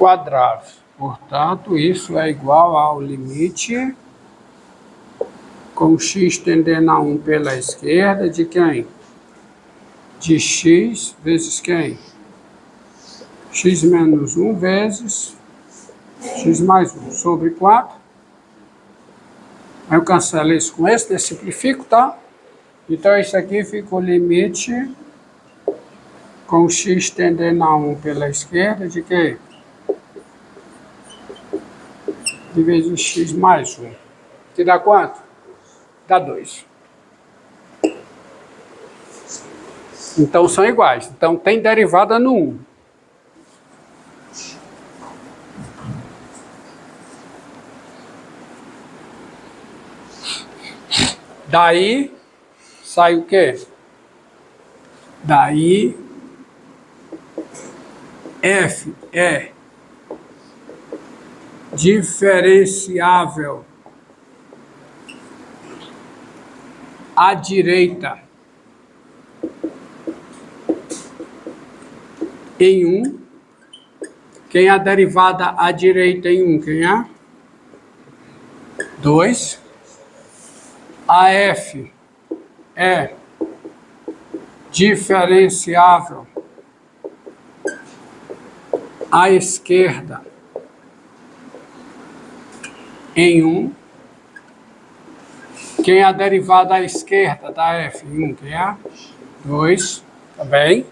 quadrados. Portanto, isso é igual ao limite com x tendendo a 1 pela esquerda de quem? De x vezes quem? X menos 1 vezes x mais 1 sobre 4. Aí eu cancelo isso com esse, simplifico, tá? Então, isso aqui fica o limite com x tendendo a 1 pela esquerda de quê? De vezes x mais 1. Que dá quanto? Dá 2. Então, são iguais. Então, tem derivada no 1. Daí, sai o quê? Daí, f é diferenciável à direita em 1. Quem é a derivada à direita em 1? Quem é? 2. A f é diferenciável à esquerda em 1. Quem é a derivada à esquerda da f em 1? Quem é? 2. Tá bem?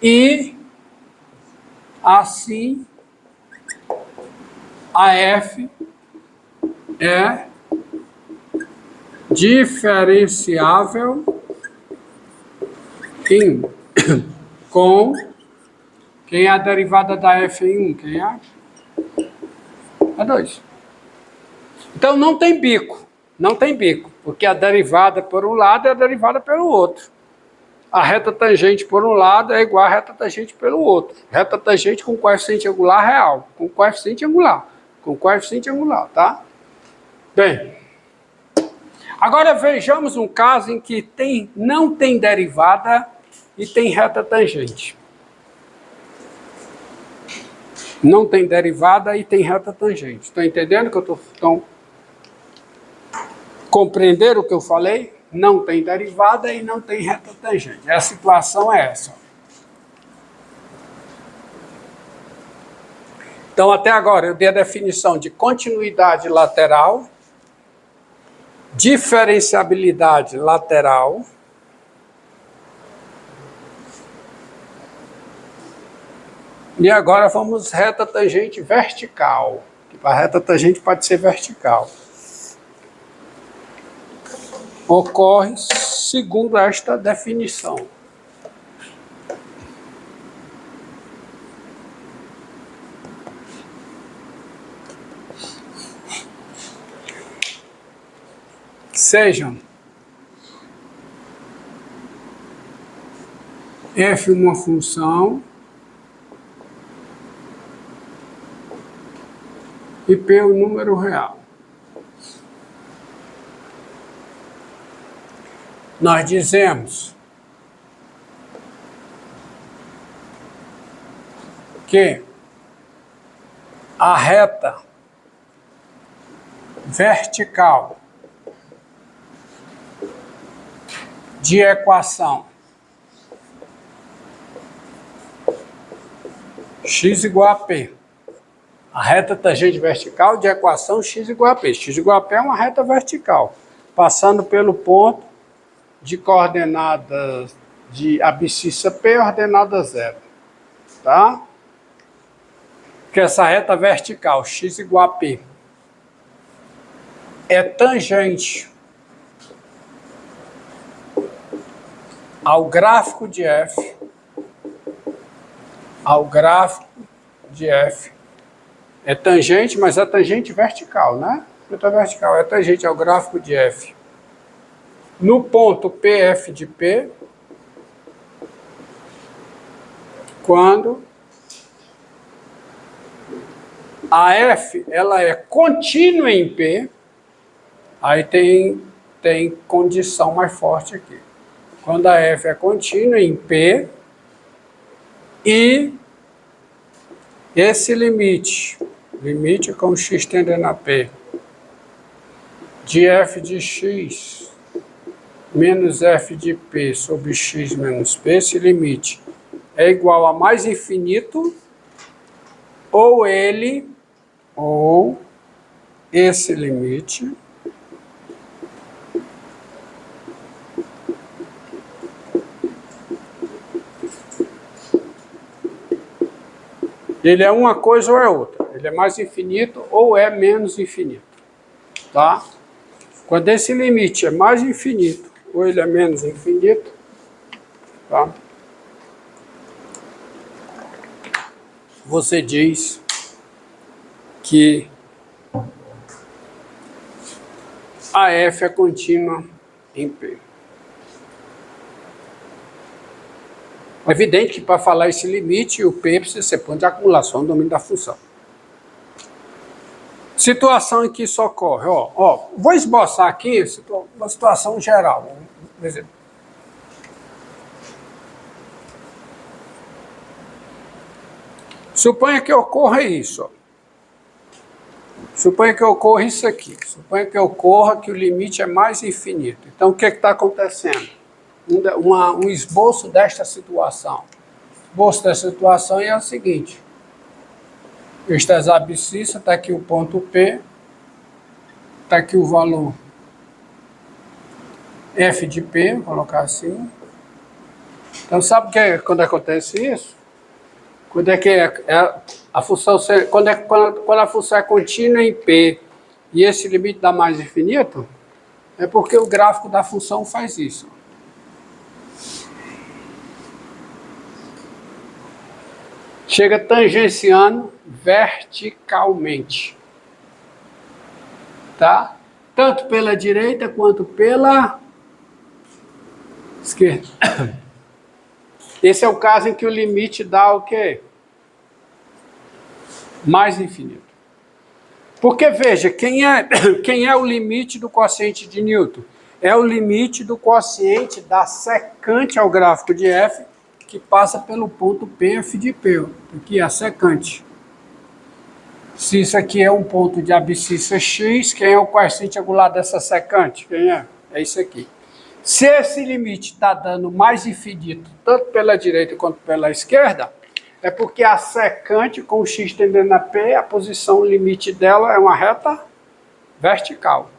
E assim a f é diferenciável em 1 com quem é a derivada da f em 1? Quem é? É 2. Então não tem bico. Não tem bico, porque a derivada por um lado é a derivada pelo outro. A reta tangente por um lado é igual a reta tangente pelo outro. Reta tangente com coeficiente angular real, com coeficiente angular, tá? Bem, agora vejamos um caso em que não tem derivada e tem reta tangente. Não tem derivada e tem reta tangente. Estão entendendo que eu estou... Compreenderam o que eu falei? Não tem derivada e não tem reta tangente. A situação é essa. Então, até agora, eu dei a definição de continuidade lateral, diferenciabilidade lateral, e agora vamos reta tangente vertical. A reta tangente pode ser vertical. Ocorre segundo esta definição. Sejam f uma função e p o número real. Nós dizemos que a reta vertical de equação x igual a p. A reta tangente vertical de equação x igual a p. X igual a p é uma reta vertical, passando pelo ponto de coordenadas de abscissa P, ordenada 0. Tá? Que essa reta vertical, x igual a P, é tangente ao gráfico de f, é tangente, mas é tangente vertical, né? Reta vertical é tangente ao gráfico de f. No ponto PF de P, quando a F ela é contínua em P, aí tem condição mais forte aqui. Quando a F é contínua em P e esse limite com x tendendo a p, de f de x menos f de p sobre x menos p, esse limite é igual a mais infinito, ou esse limite ele é uma coisa ou é outra. Ele é mais infinito ou é menos infinito. Tá? Quando esse limite é mais infinito ou ele é menos infinito, tá? Você diz que a f é contínua em P. É evidente que para falar esse limite, o P precisa ser ponto de acumulação do domínio da função. Situação em que isso ocorre. Vou esboçar aqui uma situação geral. Por exemplo. Suponha que ocorra isso. Suponha que ocorra isso aqui. Suponha que ocorra que o limite é mais infinito. Então, o que está acontecendo? Um esboço desta situação. O esboço dessa situação é o seguinte. Esta é a abscissa, está aqui o ponto P, está aqui o valor f de P, vou colocar assim. Então, sabe que é quando acontece isso? Quando é que a função, quando a função é contínua em P e esse limite dá mais infinito, é porque o gráfico da função faz isso. Chega tangenciando verticalmente. Tá? Tanto pela direita quanto pela esquerda. Esse é o caso em que o limite dá o quê? Mais infinito. Porque, veja, quem é o limite do quociente de Newton? É o limite do quociente da secante ao gráfico de f, que passa pelo ponto P, f de P. Aqui é a secante. Se isso aqui é um ponto de abscissa x, quem é o quociente angular dessa secante? Quem é? É isso aqui. Se esse limite está dando mais infinito, tanto pela direita quanto pela esquerda, é porque a secante com o x tendendo a P, a posição limite dela é uma reta vertical.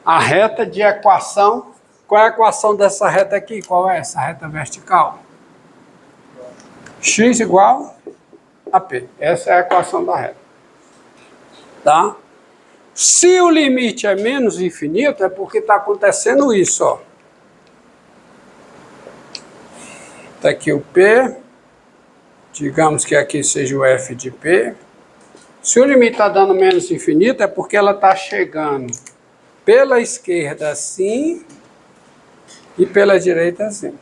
A reta de equação, qual é a equação dessa reta aqui? Qual é essa reta vertical? X igual a P. Essa é a equação da reta. Tá? Se o limite é menos infinito, é porque está acontecendo isso, ó. Está aqui o P, digamos que aqui seja o f de P. Se o limite está dando menos infinito, é porque ela está chegando pela esquerda assim e pela direita assim.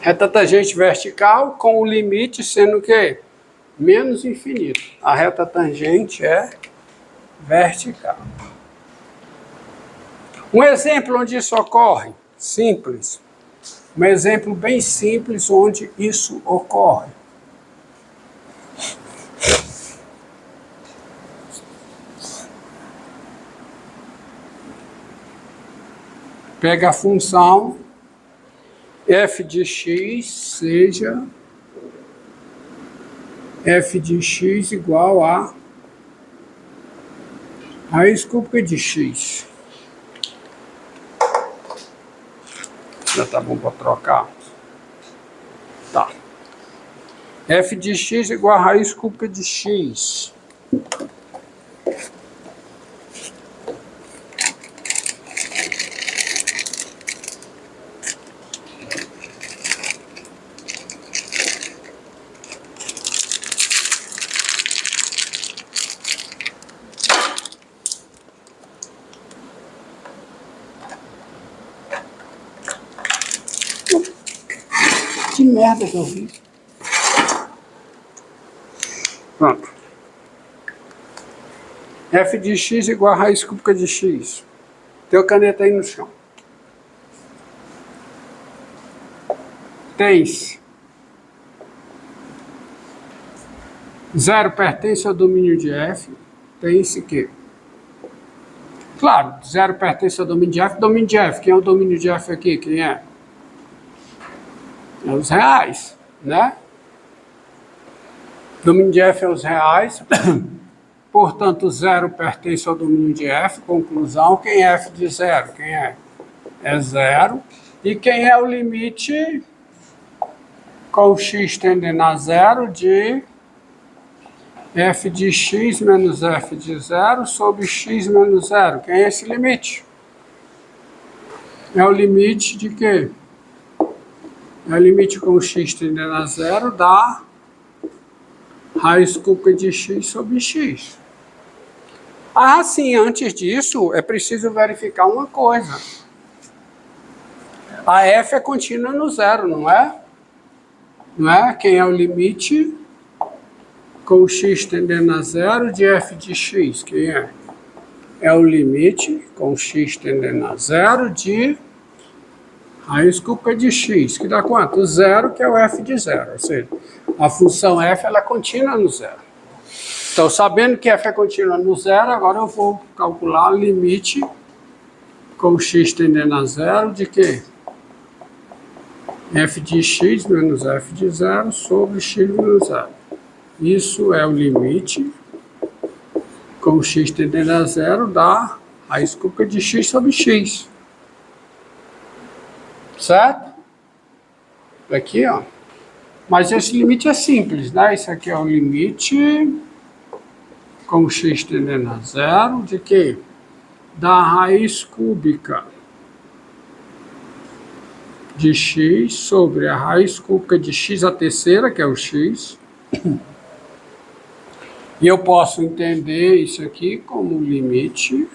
Reta tangente vertical com o limite sendo o quê? Menos infinito. A reta tangente é vertical. Um exemplo onde isso ocorre, simples. Um exemplo bem simples onde isso ocorre. Pega a função f de x seja f de x igual a raiz cúbica de x. Já tá bom para trocar? Tá. F de x igual a raiz cúbica de x. Que merda que eu fiz. Pronto. F de x igual a raiz cúbica de x. Tem a caneta aí no chão. Tens 0 pertence ao domínio de F, tem-se que... Claro, 0 pertence ao domínio de F. Domínio de F, quem é o domínio de F aqui? Quem é? É os reais, né? Domínio de F é os reais. Portanto, 0 pertence ao domínio de F. Conclusão, quem é F de 0? Quem é? É 0. E quem é o limite com x tendendo a 0 de f de x menos f de 0 sobre x menos 0? Quem é esse limite? É o limite de quê? É o limite com x tendendo a 0 da raiz cúbica de x sobre x. Ah, sim, antes disso, é preciso verificar uma coisa. A f é contínua no zero, não é? Não é? Quem é o limite com x tendendo a 0 de f de x? Quem é? É o limite com x tendendo a 0 de raiz cúbica de x, que dá quanto? O 0, que é o f de 0. Ou seja, a função f ela é contínua no zero. Então, sabendo que f é contínua no zero, agora eu vou calcular o limite com x tendendo a 0 de quê? F de x menos f de 0 sobre x menos 0. Isso é o limite com x tendendo a 0 da raiz cúbica de x sobre x. Certo? Aqui, ó. Mas esse limite é simples, né? Isso aqui é o limite com x tendendo a 0 de quê? Da raiz cúbica de x sobre a raiz cúbica de x a terceira, que é o x. E eu posso entender isso aqui como limite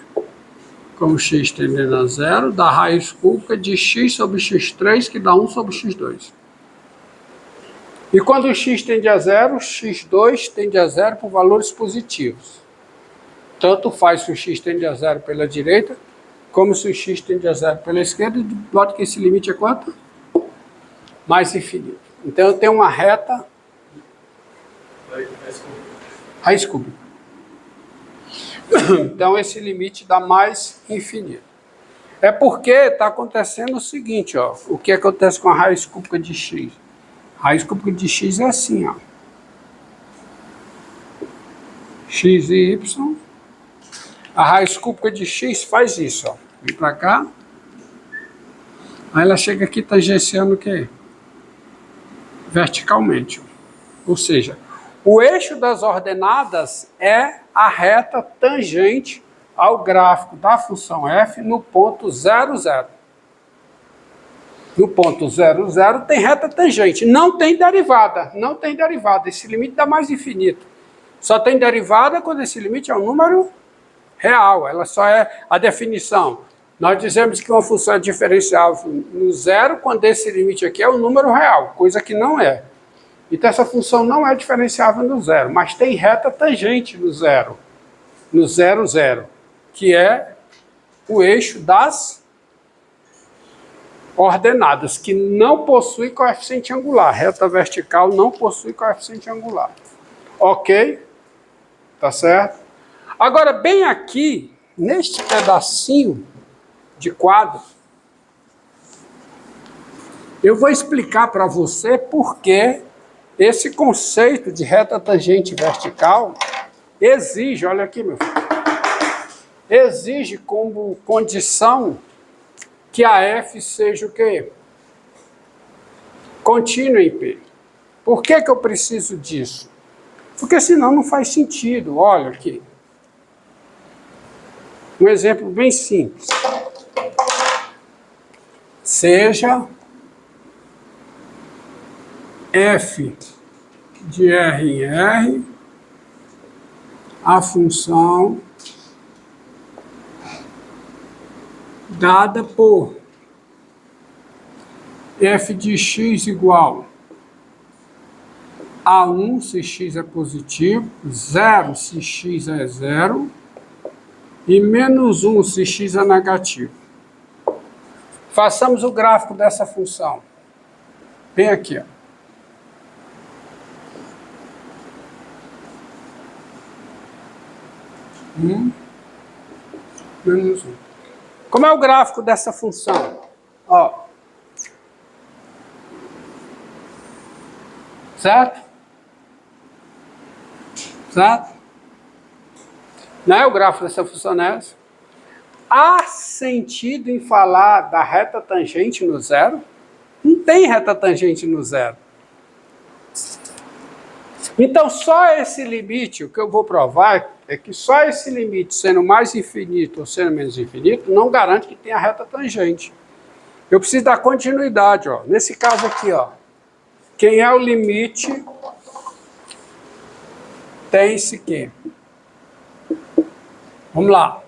com x tendendo a 0 da raiz cúbica de x sobre x3, que dá 1 sobre x2. E quando o x tende a 0, x2 tende a 0 por valores positivos. Tanto faz se o x tende a 0 pela direita, como se o x tende a 0 pela esquerda, de modo que esse limite é quanto? Mais infinito. Então eu tenho uma reta raiz cúbica. Então esse limite dá mais infinito. É porque está acontecendo o seguinte, ó. O que acontece com a raiz cúbica de x? A raiz cúbica de x é assim, ó. X e y. A raiz cúbica de x faz isso, ó. Vem para cá. Aí ela chega aqui tangenciando o quê? Verticalmente. Ou seja, o eixo das ordenadas é a reta tangente ao gráfico da função f no ponto 0, 0. No ponto 0, 0 tem reta tangente, não tem derivada, não tem derivada. Esse limite dá mais infinito. Só tem derivada quando esse limite é um número real, ela só é a definição. Nós dizemos que uma função é diferenciável no zero quando esse limite aqui é um número real, coisa que não é. Então essa função não é diferenciável no zero, mas tem reta tangente no zero, 0, que é o eixo das ordenadas, que não possui coeficiente angular. Reta vertical não possui coeficiente angular. Ok? Tá certo? Agora, bem aqui, neste pedacinho de quadro, eu vou explicar para você por que esse conceito de reta tangente vertical exige, olha aqui, meu filho, exige como condição que a F seja o quê? Contínua em P. Por que eu preciso disso? Porque senão não faz sentido. Olha aqui. Um exemplo bem simples. Seja f de R em R a função dada por f de x igual a 1 se x é positivo, 0 se x é 0 e menos 1 se x é negativo. Façamos o gráfico dessa função. Bem aqui, ó. Menos 1. Como é o gráfico dessa função? Ó. Certo? Certo? Não é o gráfico dessa função, não é essa? Há sentido em falar da reta tangente no zero? Não tem reta tangente no zero. Então, só esse limite, o que eu vou provar é que só esse limite, sendo mais infinito ou sendo menos infinito, não garante que tenha reta tangente. Eu preciso dar continuidade, ó. Nesse caso aqui, ó. Quem é o limite tem-se que. Vamos lá.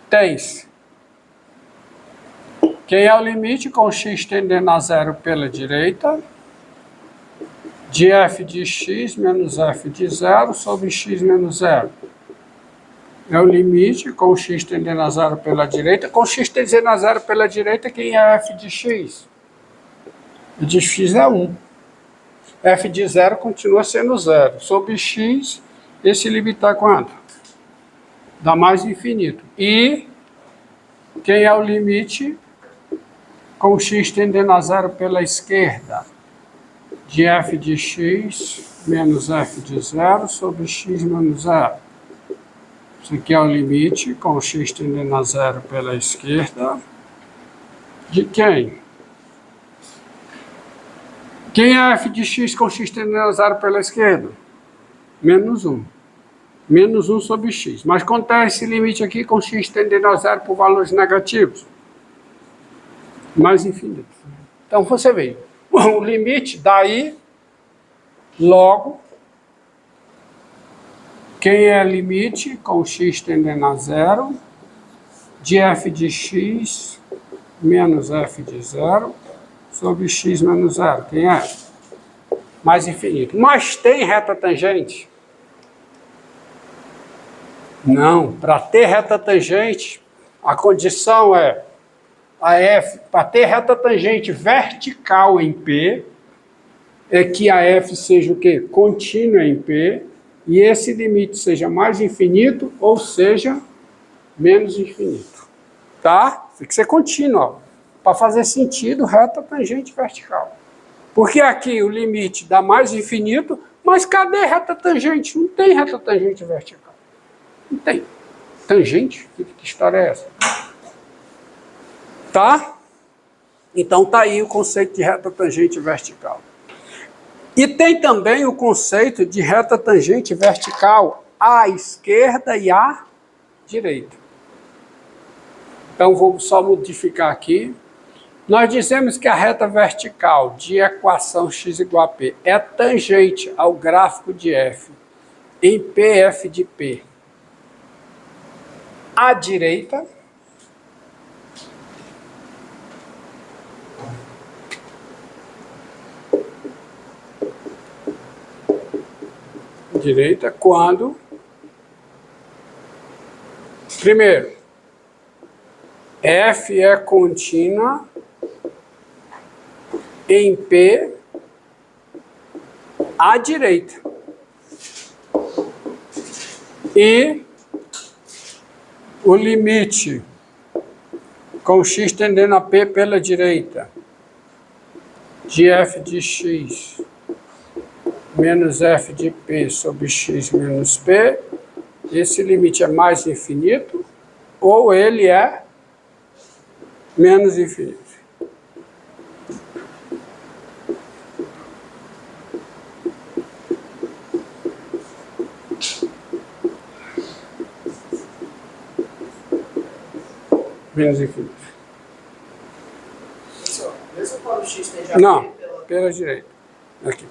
Tem-se. Quem é o limite com x tendendo a zero pela direita, de f de x menos f de zero sobre x menos zero. É o limite com x tendendo a zero pela direita. Com x tendendo a zero pela direita, quem é f de x? E de x é 1. F de zero continua sendo zero. Sobre x, esse limite dá quanto? Dá mais infinito. E quem é o limite com x tendendo a zero pela esquerda? De f de x menos f de zero sobre x menos zero. Isso aqui é o limite com x tendendo a zero pela esquerda. De quem? Quem é f de x com x tendendo a zero pela esquerda? Menos 1. Menos 1 sobre x. Mas quanto é esse limite aqui com x tendendo a zero por valores negativos? Mais infinito. Então você vê. O limite daí, logo, quem é limite com x tendendo a zero de f de x menos f de zero sobre x menos zero. Quem é? Mais infinito. Mas tem reta tangente? Não. Para ter reta tangente, a condição é a f, para ter reta tangente vertical em P, é que a f seja o quê? Contínua em P, e esse limite seja mais infinito ou seja menos infinito. Tá? Tem que ser contínuo, para fazer sentido reta tangente vertical. Porque aqui o limite dá mais infinito, mas cadê reta tangente? Não tem reta tangente vertical. Não tem. Tangente? Que história é essa? Tá? Então tá aí o conceito de reta tangente vertical. E tem também o conceito de reta tangente vertical à esquerda e à direita. Então vou só modificar aqui. Nós dizemos que a reta vertical de equação x igual a P é tangente ao gráfico de f em PF de P à direita. Direita, quando, primeiro, f é contínua em P à direita e o limite com x tendendo a P pela direita de f de x menos f de P sobre x menos P, esse limite é mais infinito ou ele é menos infinito. Menos infinito. Mesmo quando o x tende a Não, pela direita. Aqui.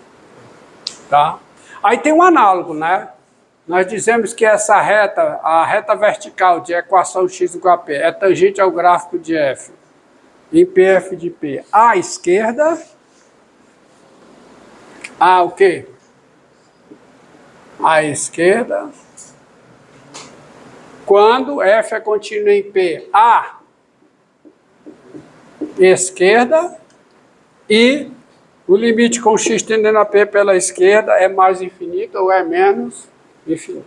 Tá? Aí tem um análogo, né? Nós dizemos que essa reta, a reta vertical de equação x igual a P, é tangente ao gráfico de f em PF de P à esquerda. A o quê? À esquerda. Quando f é contínuo em P à esquerda e o limite com x tendendo a P pela esquerda é mais infinito ou é menos infinito.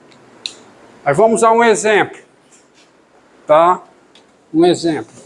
Mas vamos a um exemplo. Tá? Um exemplo.